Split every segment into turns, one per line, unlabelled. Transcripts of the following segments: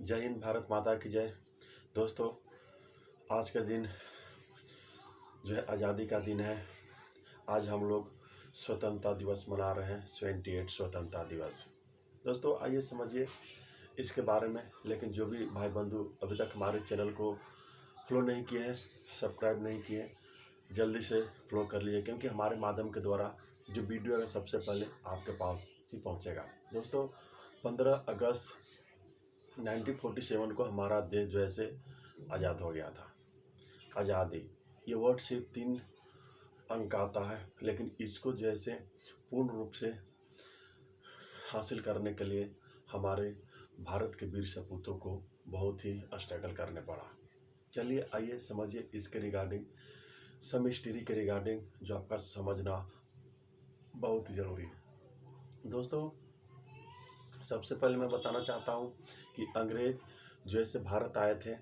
जय हिंद, भारत माता की जय। दोस्तों, आज का दिन जो है आज़ादी का दिन है। आज हम लोग स्वतंत्रता दिवस मना रहे हैं, 28 स्वतंत्रता दिवस। दोस्तों, आइए समझिए इसके बारे में। लेकिन जो भी भाई बंधु अभी तक हमारे चैनल को फॉलो नहीं किए हैं, सब्सक्राइब नहीं किए, जल्दी से फॉलो कर लिए, क्योंकि हमारे माध्यम के द्वारा जो वीडियो है सबसे पहले आपके पास ही पहुंचेगा। दोस्तों, 15 अगस्त 1947 को हमारा देश जो है से आज़ाद हो गया था। आज़ादी ये वर्ड सिर्फ 3 अंक आता है, लेकिन इसको जो है से पूर्ण रूप से हासिल करने के लिए हमारे भारत के वीर सपूतों को बहुत ही स्ट्रगल करने पड़ा। चलिए आइए समझिए इसके रिगार्डिंग, सम हिस्ट्री के रिगार्डिंग, जो आपका समझना बहुत ही ज़रूरी है। दोस्तों, सबसे पहले मैं बताना चाहता हूँ कि अंग्रेज जो ऐसे भारत आए थे,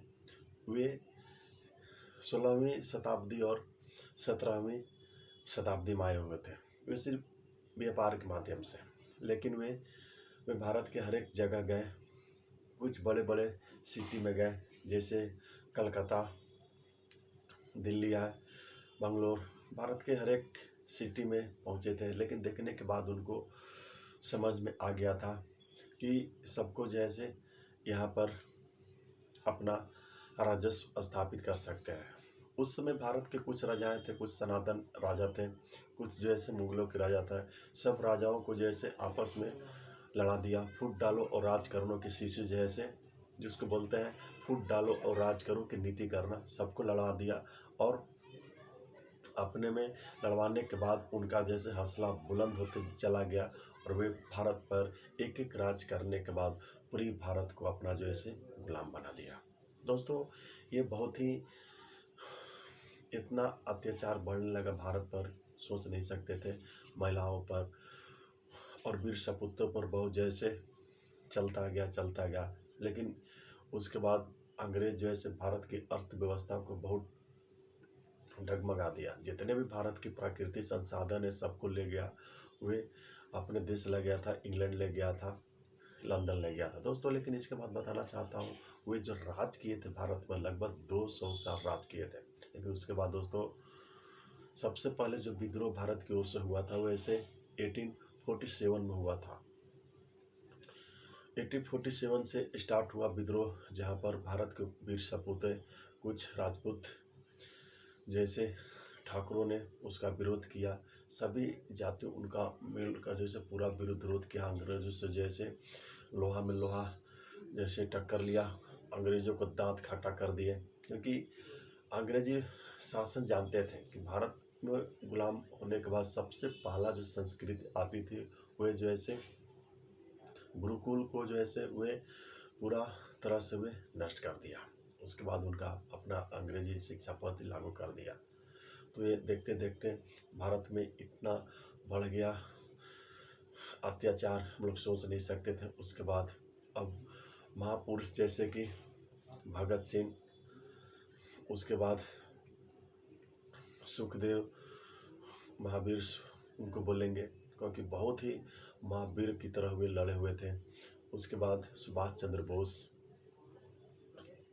वे 16वीं शताब्दी और 17वीं शताब्दी में आए हुए थे। वे सिर्फ व्यापार के माध्यम से, लेकिन वे भारत के हर एक जगह गए। कुछ बड़े बड़े सिटी में गए, जैसे कलकत्ता, दिल्ली है, बंगलोर, भारत के हर एक सिटी में पहुंचे थे। लेकिन देखने के बाद उनको समझ में आ गया था कि सबको जैसे यहाँ पर अपना राजस्व स्थापित कर सकते हैं। उस समय भारत के कुछ राजाएं थे, कुछ सनातन राजा थे, कुछ जैसे मुगलों के राजा था। सब राजाओं को जैसे आपस में लड़ा दिया। फूट डालो और राज करो की शीशी जैसे, जिसको बोलते हैं फूट डालो और राज करो की नीति करना, सबको लड़ा दिया। और अपने में लड़वाने के बाद उनका जैसे हौसला बुलंद होते चला गया, और वे भारत पर एक एक राज करने के बाद पूरी भारत को अपना जो ऐसे गुलाम बना दिया। दोस्तों, ये बहुत ही इतना अत्याचार बढ़ने लगा भारत पर, सोच नहीं सकते थे। महिलाओं पर और वीर सपूतों पर बहुत जैसे चलता गया। लेकिन उसके बाद अंग्रेज जो है भारत की अर्थव्यवस्था को बहुत डगमगा दिया। जितने भी भारत की प्राकृतिक संसाधन है सबको ले गया। वे अपने देश ले गया था, इंग्लैंड ले गया था, लंदन ले गया था। दोस्तों, लेकिन इसके बाद बताना चाहता हूँ, वे जो राज किए थे भारत पर, लगभग 200 साल राज किए थे। लेकिन उसके बाद दोस्तों, सबसे पहले जो विद्रोह भारत की ओर से हुआ था, वो ऐसे 1847 में हुआ था। 1847 से स्टार्ट हुआ विद्रोह, जहाँ पर भारत के वीर सपूते, कुछ राजपूत जैसे ठाकुरों ने उसका विरोध किया। सभी जातियों उनका मिलकर जैसे पूरा विरोध किया। अंग्रेजों से जैसे लोहा में लोहा जैसे टक्कर लिया, अंग्रेजों को दांत खट्टा कर दिए। क्योंकि अंग्रेजी शासन जानते थे कि भारत में गुलाम होने के बाद सबसे पहला जो संस्कृति आती थी, वह जो ऐसे गुरुकुल को जो ऐसे वे पूरा तरह से वे नष्ट कर दिया। उसके बाद उनका अपना अंग्रेजी शिक्षा पद्धति लागू कर दिया। तो ये देखते देखते भारत में इतना बढ़ गया अत्याचार, हम लोग सोच नहीं सकते थे। उसके बाद अब महापुरुष जैसे कि भगत सिंह, उसके बाद सुखदेव, महावीर उनको बोलेंगे, क्योंकि बहुत ही महावीर की तरह वे लड़े हुए थे। उसके बाद सुभाष चंद्र बोस,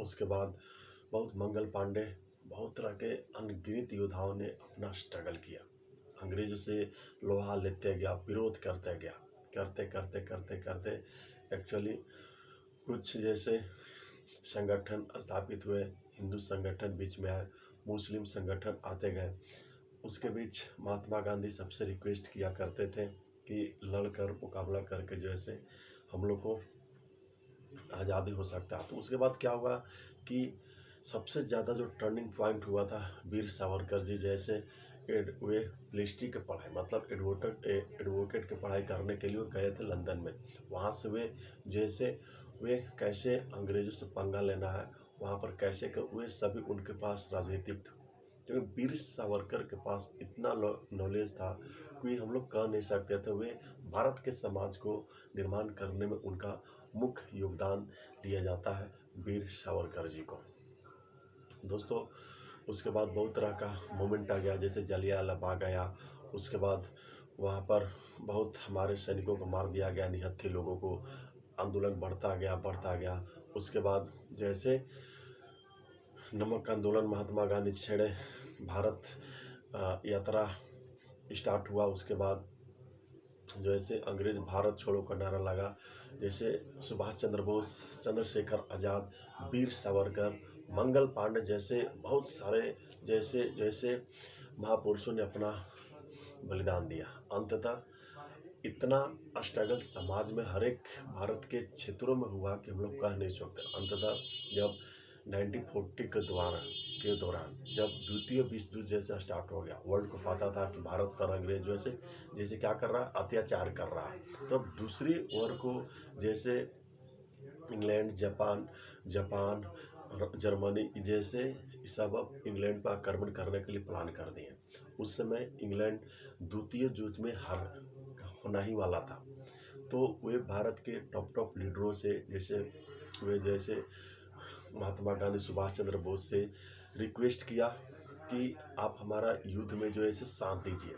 उसके बाद बहुत मंगल पांडे, बहुत तरह के अनगिनत योद्धाओं ने अपना स्ट्रगल किया। अंग्रेजों से लोहा लेते गया, विरोध करते गया, करते एक्चुअली कुछ जैसे संगठन स्थापित हुए। हिंदू संगठन बीच में आए, मुस्लिम संगठन आते गए। उसके बीच महात्मा गांधी सबसे रिक्वेस्ट किया करते थे कि लड़कर मुकाबला करके जो ऐसे हम लोग को आज़ादी हो सकता है। तो उसके बाद क्या हुआ कि सबसे ज़्यादा जो टर्निंग पॉइंट हुआ था, वीर सावरकर जी जैसे वे लिस्ट्री के पढ़ाई, मतलब एडवोकेट की पढ़ाई करने के लिए गए थे लंदन में। वहाँ से वे कैसे अंग्रेजों से पंगा लेना है, वहाँ पर कैसे वे सभी उनके पास राजनीतिक थे। क्योंकि वीर सावरकर के पास इतना नॉलेज था कि हम लोग कह नहीं सकते थे। वे भारत के समाज को निर्माण करने में उनका मुख्य योगदान दिया जाता है वीर सावरकर जी को। दोस्तों, उसके बाद बहुत तरह का मूवमेंट आ गया, जैसे जलियांवाला बाग आया। उसके बाद वहाँ पर बहुत हमारे सैनिकों को मार दिया गया, निहत्थे लोगों को। आंदोलन बढ़ता गया। उसके बाद जैसे नमक आंदोलन महात्मा गांधी छेड़े, भारत यात्रा स्टार्ट हुआ। उसके बाद जैसे अंग्रेज भारत छोड़ो का नारा लगा, जैसे सुभाष चंद्र बोस, चंद्रशेखर आज़ाद, वीर सावरकर, मंगल पांडे जैसे बहुत सारे जैसे जैसे महापुरुषों ने अपना बलिदान दिया। अंततः इतना स्ट्रगल समाज में हर एक भारत के क्षेत्रों में हुआ कि हम लोग कह नहीं सकते। अंततः जब 1940 के दौरान जब द्वितीय विश्व युद्ध जैसे स्टार्ट हो गया, वर्ल्ड को पता था कि भारत पर अंग्रेज जैसे जैसे क्या कर रहा है, अत्याचार कर रहा है। तब दूसरी ओर को जैसे इंग्लैंड, जापान जर्मनी जैसे सब अब इंग्लैंड पर आक्रमण करने के लिए प्लान कर दिए। उस समय इंग्लैंड द्वितीय युद्ध में हार होना ही वाला था। तो वे भारत के टॉप लीडरों से जैसे महात्मा गांधी, सुभाष चंद्र बोस से रिक्वेस्ट किया कि आप हमारा युद्ध में साथ दीजिए।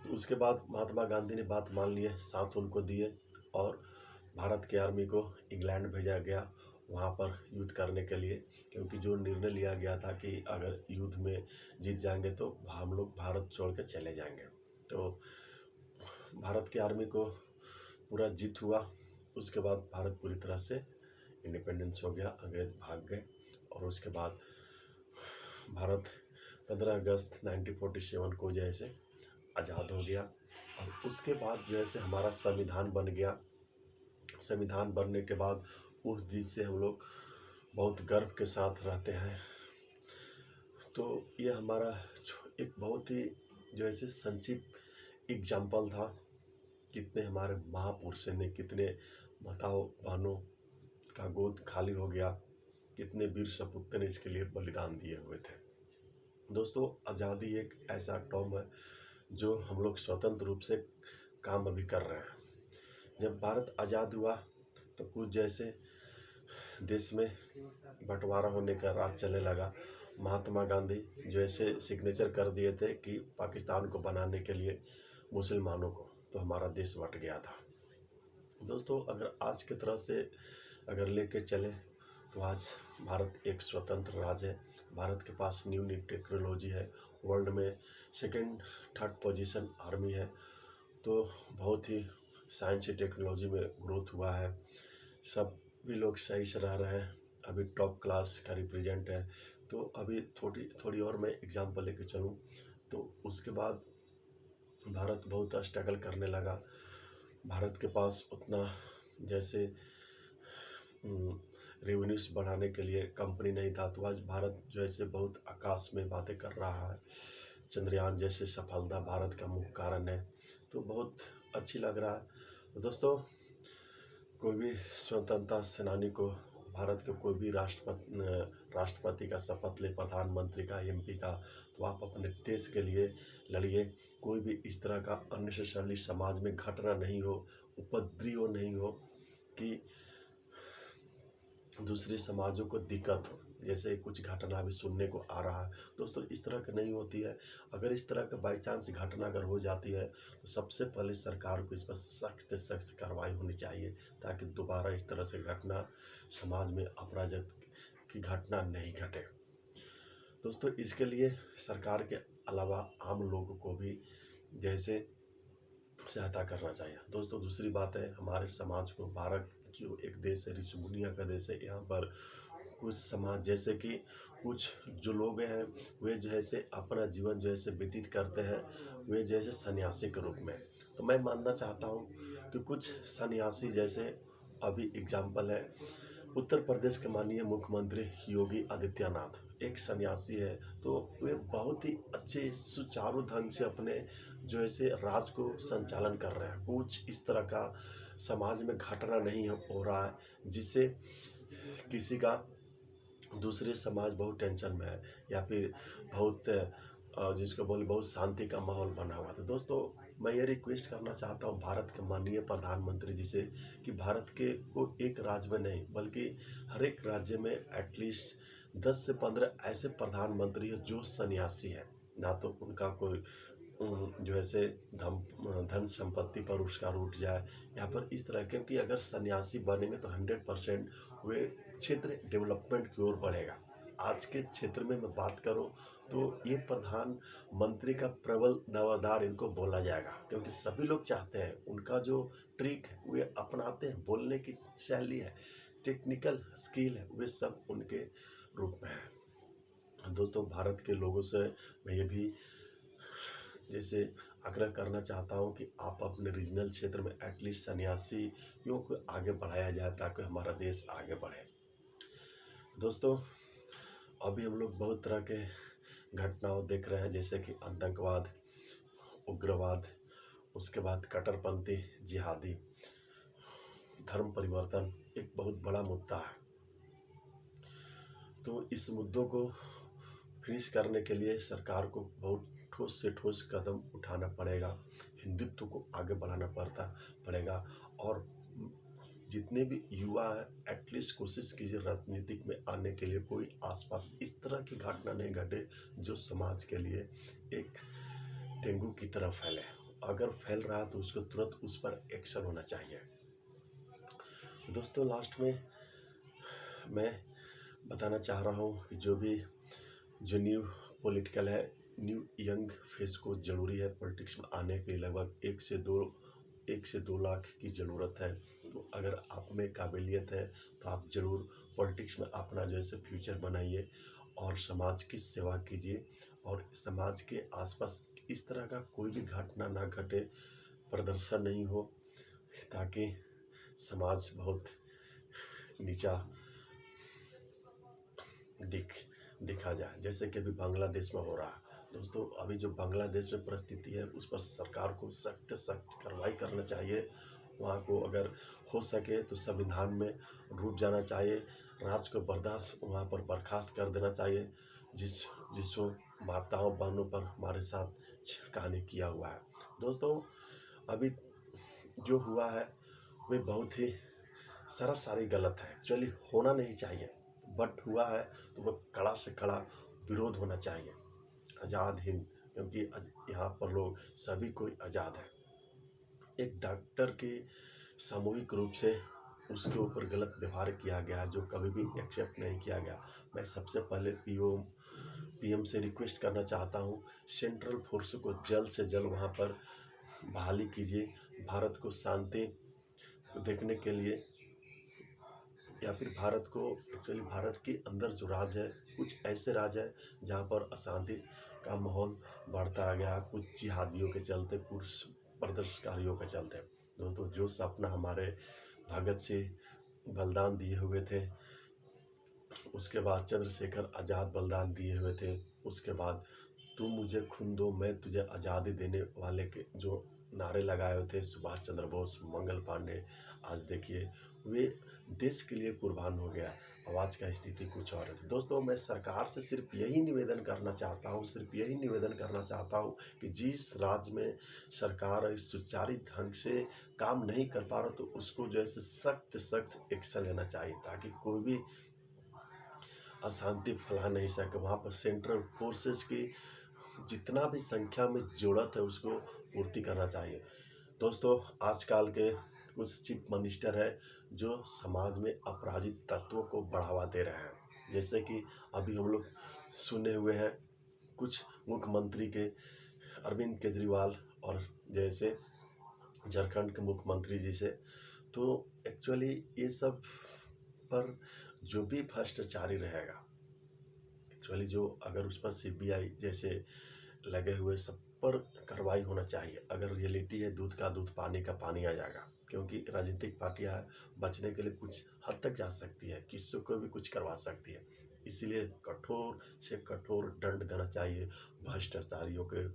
तो उसके बाद महात्मा गांधी ने बात मान लिए, साथ उनको दिए और भारत के आर्मी को इंग्लैंड भेजा गया वहाँ पर युद्ध करने के लिए, क्योंकि जो निर्णय लिया गया था कि अगर युद्ध में जीत जाएंगे तो हम लोग भारत छोड़ के चले जाएंगे। तो भारत की आर्मी को पूरा जीत हुआ। उसके बाद भारत पूरी तरह से इंडिपेंडेंस हो गया, अंग्रेज भाग गए और उसके बाद भारत 15 अगस्त 1947 को जैसे आज़ाद हो गया। और उसके बाद हमारा संविधान बन गया। संविधान बनने के बाद उस दिन से हम लोग बहुत गर्व के साथ रहते हैं। तो ये हमारा एक बहुत ही संक्षिप्त एग्जाम्पल था, कितने हमारे महापुरुषों ने, कितने माताओं बहनों का गोद खाली हो गया, कितने वीर सपूत ने इसके लिए बलिदान दिए हुए थे। दोस्तों, आज़ादी एक ऐसा टर्म है जो हम लोग स्वतंत्र रूप से काम अभी कर रहे हैं। जब भारत आज़ाद हुआ तो कुछ देश में बंटवारा होने का राज चलने लगा। महात्मा गांधी सिग्नेचर कर दिए थे कि पाकिस्तान को बनाने के लिए मुसलमानों को, तो हमारा देश बट गया था। दोस्तों, अगर आज की तरह से अगर लेके चले तो आज भारत एक स्वतंत्र राज्य है। भारत के पास न्यू टेक्नोलॉजी है, वर्ल्ड में सेकंड थर्ड पोजीशन आर्मी है। तो बहुत ही साइंस टेक्नोलॉजी में ग्रोथ हुआ है, सब भी लोग सही से रह रहे हैं, अभी टॉप क्लास का रिप्रेजेंट है। तो अभी थोड़ी और मैं एग्जांपल लेके चलूँ तो उसके बाद भारत बहुत स्ट्रगल करने लगा। भारत के पास उतना रेवेन्यूज बढ़ाने के लिए कंपनी नहीं था। तो आज भारत बहुत आकाश में बातें कर रहा है। चंद्रयान जैसे सफलता भारत का मुख्य कारण है। तो बहुत अच्छी लग रहा है। दोस्तों, कोई भी स्वतंत्रता सेनानी को, भारत के कोई भी राष्ट्रपति का शपथ ले, प्रधानमंत्री का, एमपी का, तो आप अपने देश के लिए लड़िए। कोई भी इस तरह का अननेसेसरली समाज में घटना नहीं हो, उपद्रव नहीं हो कि दूसरे समाजों को दिक्कत हो, जैसे कुछ घटना भी सुनने को आ रहा है। दोस्तों, इस तरह की नहीं होती है। अगर इस तरह का बाई चांस घटना अगर हो जाती है तो सबसे पहले सरकार को इस पर सख्त से सख्त कार्रवाई होनी चाहिए, ताकि दोबारा इस तरह से घटना समाज में अपराध की घटना नहीं घटे। दोस्तों, इसके लिए सरकार के अलावा आम लोगों को भी सहायता करना चाहिए। दोस्तों, दूसरी बात है, हमारे समाज को, भारत जो एक देश है, ऋषि मुनिया का देश है, यहाँ पर कुछ समाज कि कुछ जो लोग हैं वे अपना जीवन व्यतीत करते हैं, वे सन्यासी के रूप में। तो मैं मानना चाहता हूँ कि कुछ सन्यासी अभी एग्जाम्पल है, उत्तर प्रदेश के माननीय मुख्यमंत्री योगी आदित्यनाथ एक सन्यासी है। तो वे बहुत ही अच्छे सुचारू ढंग से अपने राज को संचालन कर रहे हैं। कुछ इस तरह का समाज में घटना नहीं हो रहा है जिससे किसी का दूसरे समाज बहुत टेंशन में है, या फिर जिसको बोले बहुत शांति का माहौल बना हुआ। तो दोस्तों, मैं ये रिक्वेस्ट करना चाहता हूँ भारत के माननीय प्रधानमंत्री जी से कि भारत के को एक राज्य में नहीं बल्कि हर एक राज्य में एटलीस्ट 10 से 15 ऐसे प्रधानमंत्री हैं जो सन्यासी हैं, ना तो उनका कोई जो है से धन संपत्ति पर उसका रूठ जाए, यहाँ पर इस तरह, क्योंकि अगर सन्यासी बनेंगे तो 100% वे क्षेत्र डेवलपमेंट की ओर बढ़ेगा। आज के क्षेत्र में मैं बात करूं तो ये प्रधानमंत्री का प्रबल दावादार इनको बोला जाएगा, क्योंकि सभी लोग चाहते हैं, उनका जो ट्रिक है वे अपनाते हैं, बोलने की शैली है, टेक्निकल स्किल है, वे सब उनके रूप में है। दोस्तों, भारत के लोगों से मैं ये भी जैसे आग्रह करना चाहता हूँ कि आप अपने रीजनल क्षेत्र में एटलीस्ट सन्यासियों को आगे बढ़ाया जाए ताकि हमारा देश आगे बढ़े। दोस्तों, अभी हम लोग बहुत तरह के घटनाओं देख रहे हैं, जैसे कि आतंकवाद, उग्रवाद, उसके बाद कट्टरपंथी जिहादी, धर्म परिवर्तन एक बहुत बड़ा मुद्दा है। तो इस मुद्दों को फिनिश करने के लिए सरकार को बहुत ठोस से ठोस कदम उठाना पड़ेगा, हिंदुत्व को आगे बढ़ाना पड़ेगा, और जितने भी युवा हैं एटलीस्ट कोशिश कीजिए राजनीतिक में आने के लिए, कोई आसपास इस तरह की घटना नहीं घटे जो समाज के लिए एक डेंगू की तरह फैले। अगर फैल रहा है तो उसको तुरंत उस पर एक्शन होना चाहिए। दोस्तों, लास्ट में मैं बताना चाह रहा हूँ कि जो न्यू पॉलिटिकल है, न्यू यंग फेस को ज़रूरी है पॉलिटिक्स में आने के लिए। लगभग 1 से 2 लाख की ज़रूरत है। तो अगर आप में काबिलियत है तो आप ज़रूर पॉलिटिक्स में अपना जैसे फ्यूचर बनाइए और समाज की सेवा कीजिए, और समाज के आसपास इस तरह का कोई भी घटना ना घटे, प्रदर्शन नहीं हो, ताकि समाज बहुत नीचा दिखा जाए, जैसे कि अभी बांग्लादेश में हो रहा है। दोस्तों, अभी जो बांग्लादेश में परिस्थिति है उस पर सरकार को सख्त कार्रवाई करना चाहिए। वहाँ को अगर हो सके तो संविधान में रुक जाना चाहिए, राज को बर्दाश्त वहाँ पर बर्खास्त कर देना चाहिए, जिसको माताओं बहनों पर हमारे साथ छिड़काने किया हुआ है। दोस्तों, अभी जो हुआ है वे बहुत ही सरासरी गलत है, एक्चुअली होना नहीं चाहिए, बट हुआ है तो वह कड़ा से कड़ा विरोध होना चाहिए। आज़ाद हिंद, क्योंकि यहाँ पर लोग सभी कोई आज़ाद है। एक डॉक्टर के सामूहिक रूप से उसके ऊपर गलत व्यवहार किया गया, जो कभी भी एक्सेप्ट नहीं किया गया। मैं सबसे पहले पीएम से रिक्वेस्ट करना चाहता हूँ, सेंट्रल फोर्स को जल्द से जल्द वहाँ पर बहाली कीजिए। भारत को शांति देखने के लिए, या फिर भारत को, एक्चुअली भारत के अंदर जो राज है, कुछ ऐसे राज है जहाँ पर अशांति का माहौल बढ़ता आ गया, कुछ जिहादियों के चलते, कुछ प्रदर्शनकारियों के चलते। दोस्तों, जो सपना हमारे भगत सिंह बलिदान दिए हुए थे, उसके बाद चंद्रशेखर आज़ाद बलिदान दिए हुए थे, उसके बाद तुम मुझे खून दो मैं तुझे आज़ादी देने वाले के जो नारे लगाए हुए थे सुभाष चंद्र बोस, मंगल पांडे, आज देखिए वे देश के लिए कुर्बान हो गया। आवाज़ का स्थिति कुछ और है। दोस्तों, मैं सरकार से सिर्फ यही निवेदन करना चाहता हूँ कि जिस राज्य में सरकार सुचारू ढंग से काम नहीं कर पा रहा तो उसको जैसे सख्त एक्शन लेना चाहिए, ताकि कोई भी अशांति फैला नहीं सके। वहाँ पर सेंट्रल फोर्सेस की जितना भी संख्या में ज़रूरत है उसको पूर्ति करना चाहिए। दोस्तों, आजकल के कुछ चीफ मिनिस्टर है जो समाज में अपराधिक तत्वों को बढ़ावा दे रहे हैं, जैसे कि अभी हम लोग सुने हुए हैं कुछ मुख्यमंत्री के अरविंद केजरीवाल, और जैसे झारखंड के मुख्यमंत्री जी से। तो एक्चुअली ये सब पर जो भी भ्रष्टाचारी रहेगा, एक्चुअली जो अगर उस पर सीबीआई जैसे लगे हुए सब पर कार्रवाई होना चाहिए। अगर रियलिटी है दूध का दूध पानी का पानी आ जाएगा, क्योंकि राजनीतिक पार्टियां बचने के लिए कुछ हद तक जा सकती है, किसी को भी कुछ करवा सकती है। इसीलिए कठोर से कठोर दंड देना चाहिए भ्रष्टाचारियों के,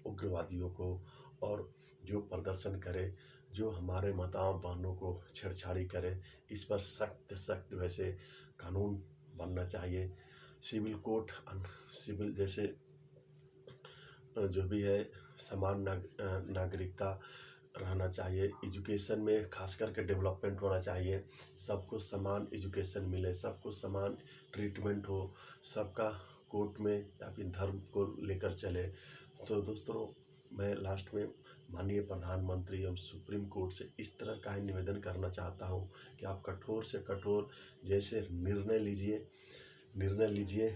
उग्रवादियों को, और जो प्रदर्शन करे, जो हमारे माताओं बहनों को छेड़छाड़ी करे, इस पर सख्त वैसे कानून बनना चाहिए। सिविल कोर्ट, सिविल जैसे जो भी है समान नागरिकता रहना चाहिए। एजुकेशन में खास करके डेवलपमेंट होना चाहिए, सबको समान एजुकेशन मिले, सबको समान ट्रीटमेंट हो, सबका कोर्ट में या फिर धर्म को लेकर चले। तो दोस्तों, मैं लास्ट में माननीय प्रधानमंत्री एवं सुप्रीम कोर्ट से इस तरह का ही निवेदन करना चाहता हूँ कि आप कठोर से कठोर जैसे निर्णय लीजिए,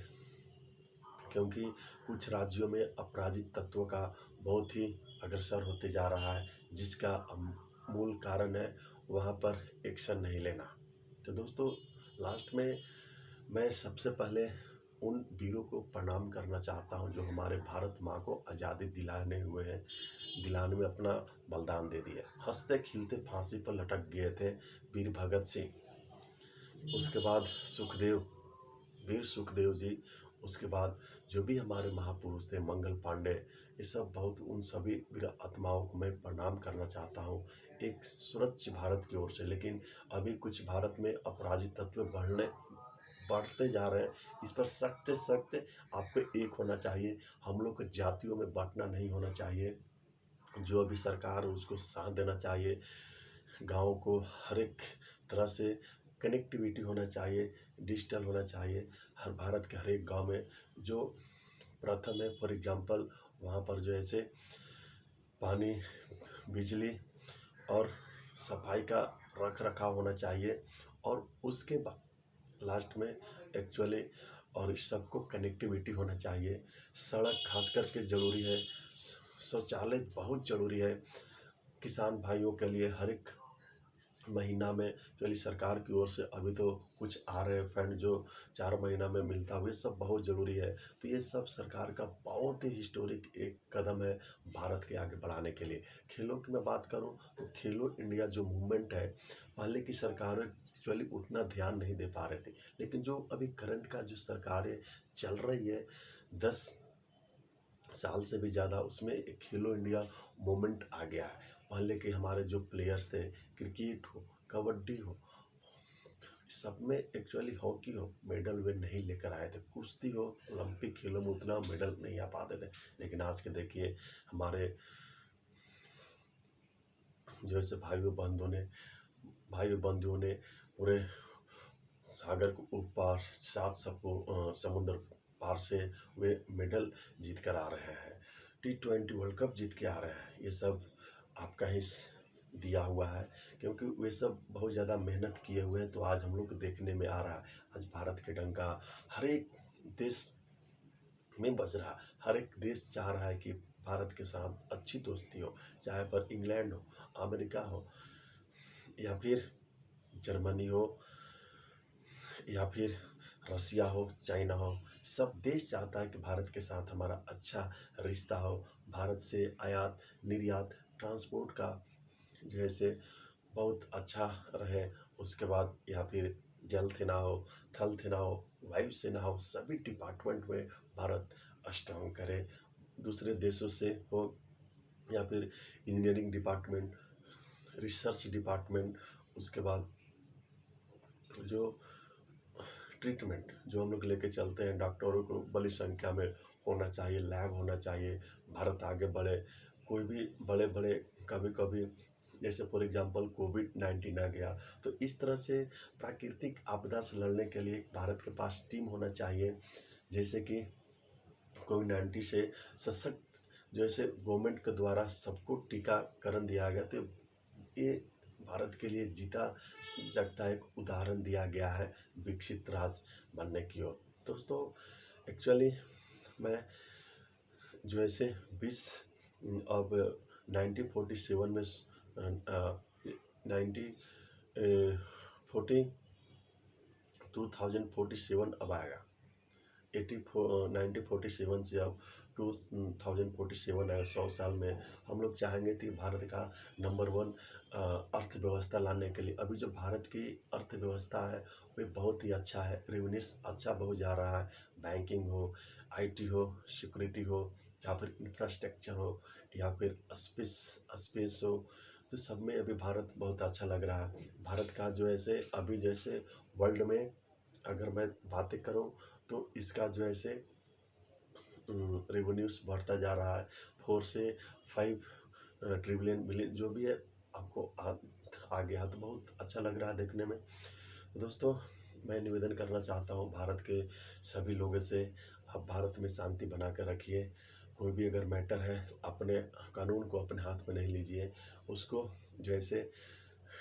क्योंकि कुछ राज्यों में आपराधिक तत्वों का बहुत ही अग्रसर होते जा रहा है, जिसका मूल कारण है वहाँ पर एक्शन नहीं लेना। तो दोस्तों, लास्ट में मैं सबसे पहले उन वीरों को प्रणाम करना चाहता हूँ जो हमारे भारत माँ को आज़ादी दिलाने में अपना बलिदान दे दिया। हंसते खिलते फांसी पर लटक गए थे वीर भगत सिंह, उसके बाद वीर सुखदेव जी, उसके बाद जो भी हमारे महापुरुष थे मंगल पांडे, ये सब बहुत उन सभी वीर आत्माओं को मैं प्रणाम करना चाहता हूँ एक सुरक्षित भारत की ओर से। लेकिन अभी कुछ भारत में अपराधिक तत्व बढ़ते जा रहे हैं। इस पर सख्त सख्त आपको एक होना चाहिए। हम लोग को जातियों में बांटना नहीं होना चाहिए। जो अभी सरकार है उसको साथ देना चाहिए। गाँव को हर एक तरह से कनेक्टिविटी होना चाहिए, डिजिटल होना चाहिए। हर भारत के हर एक गाँव में जो प्रथम है, फॉर एग्जांपल वहाँ पर जो ऐसे पानी, बिजली और सफाई का रख रखाव होना चाहिए। और उसके बाद लास्ट में एक्चुअली और इस सबको कनेक्टिविटी होना चाहिए। सड़क खास करके ज़रूरी है, शौचालय बहुत ज़रूरी है। किसान भाइयों के लिए हर एक महीना में एक्चुअली सरकार की ओर से अभी तो कुछ आ रहे हैं फंड जो 4 महीना में मिलता हुआ, सब बहुत ज़रूरी है। तो ये सब सरकार का बहुत ही हिस्टोरिक एक कदम है भारत के आगे बढ़ाने के लिए। खेलों की मैं बात करूं तो खेलो इंडिया जो मूवमेंट है, पहले की सरकारें एक्चुअली उतना ध्यान नहीं दे पा रहे थे, लेकिन जो अभी करंट का जो सरकारें चल रही है 10 साल से भी ज़्यादा, उसमें एक खेलो इंडिया मूवमेंट आ गया है। पहले के हमारे जो प्लेयर्स थे, क्रिकेट हो, कबड्डी हो, सब में एक्चुअली हॉकी हो, मेडल वे नहीं लेकर आए थे। कुश्ती हो, ओलंपिक खेलों में उतना मेडल नहीं आ पाते थे। लेकिन आज के देखिए हमारे जो ऐसे भाइयों बंधुओं ने पूरे सागर को पार, 7 समुद्र पार से वे मेडल जीत कर आ रहे हैं, T20 वर्ल्ड कप जीत के आ रहे हैं। ये सब आपका ही दिया हुआ है, क्योंकि वे सब बहुत ज़्यादा मेहनत किए हुए हैं। तो आज हम लोग को देखने में आ रहा है, आज भारत के डंका हर एक देश में बज रहा है। हर एक देश चाह रहा है कि भारत के साथ अच्छी दोस्ती हो, चाहे पर इंग्लैंड हो, अमेरिका हो, या फिर जर्मनी हो, या फिर रसिया हो, चाइना हो। सब देश चाहता है कि भारत के साथ हमारा अच्छा रिश्ता हो। भारत से आयात निर्यात ट्रांसपोर्ट का जैसे बहुत अच्छा रहे। उसके बाद या फिर जल सेना हो, थल सेना हो, वायु सेना हो, सभी डिपार्टमेंट में भारत स्ट्रांग करे। दूसरे देशों से हो या फिर इंजीनियरिंग डिपार्टमेंट, रिसर्च डिपार्टमेंट, उसके बाद जो ट्रीटमेंट जो हम लोग लेके चलते हैं, डॉक्टरों को बड़ी संख्या में होना चाहिए, लैब होना चाहिए। भारत आगे बढ़े। कोई भी बड़े बड़े कभी कभी जैसे फॉर एग्जांपल कोविड-19 आ गया, तो इस तरह से प्राकृतिक आपदा से लड़ने के लिए भारत के पास टीम होना चाहिए। जैसे कि कोविड-19 से सशक्त, जैसे गवर्नमेंट के द्वारा सबको टीकाकरण दिया गया, तो ये भारत के लिए जीता जागता एक उदाहरण दिया गया है विकसित राज्य बनने की ओर। दोस्तों, एक्चुअली मैं जो ऐसे 20 अब 1947 में 2047 अब आएगा। 1947 से अब 2047 आएगा। 100 साल में हम लोग चाहेंगे कि भारत का नंबर 1 अर्थव्यवस्था लाने के लिए। अभी जो भारत की अर्थव्यवस्था है वे बहुत ही अच्छा है, रेवेन्यू अच्छा बहुत जा रहा है। बैंकिंग हो, IT हो, सिक्योरिटी हो, या फिर इंफ्रास्ट्रक्चर हो, या फिर स्पेस हो, तो सब में अभी भारत बहुत अच्छा लग रहा है। भारत का जो ऐसे अभी जैसे वर्ल्ड में अगर मैं बातें करूं तो इसका जो ऐसे रेवेन्यूज बढ़ता जा रहा है। 4 से 5 ट्रिलियन बिलियन जो भी है, आपको आ गया तो बहुत अच्छा लग रहा है देखने में। दोस्तों, मैं निवेदन करना चाहता हूँ भारत के सभी लोगों से, आप भारत में शांति बना कर रखिए। कोई भी अगर मैटर है तो अपने कानून को अपने हाथ में नहीं लीजिए, उसको जैसे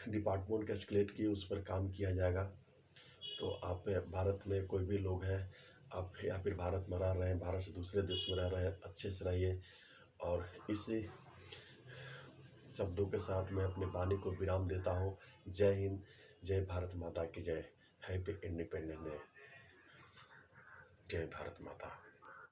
डिपार्टमेंट का एस्केलेट किए उस पर काम किया जाएगा। तो आप भारत में कोई भी लोग हैं, आप या फिर भारत में रह रहे हैं, भारत से दूसरे देश में रह रहे हैं, अच्छे से रहिए। और इसी शब्दों के साथ मैं अपने वाणी को विराम देता हूँ। जय हिंद, जय भारत माता की जय। Happy independence day. जय भारत माता।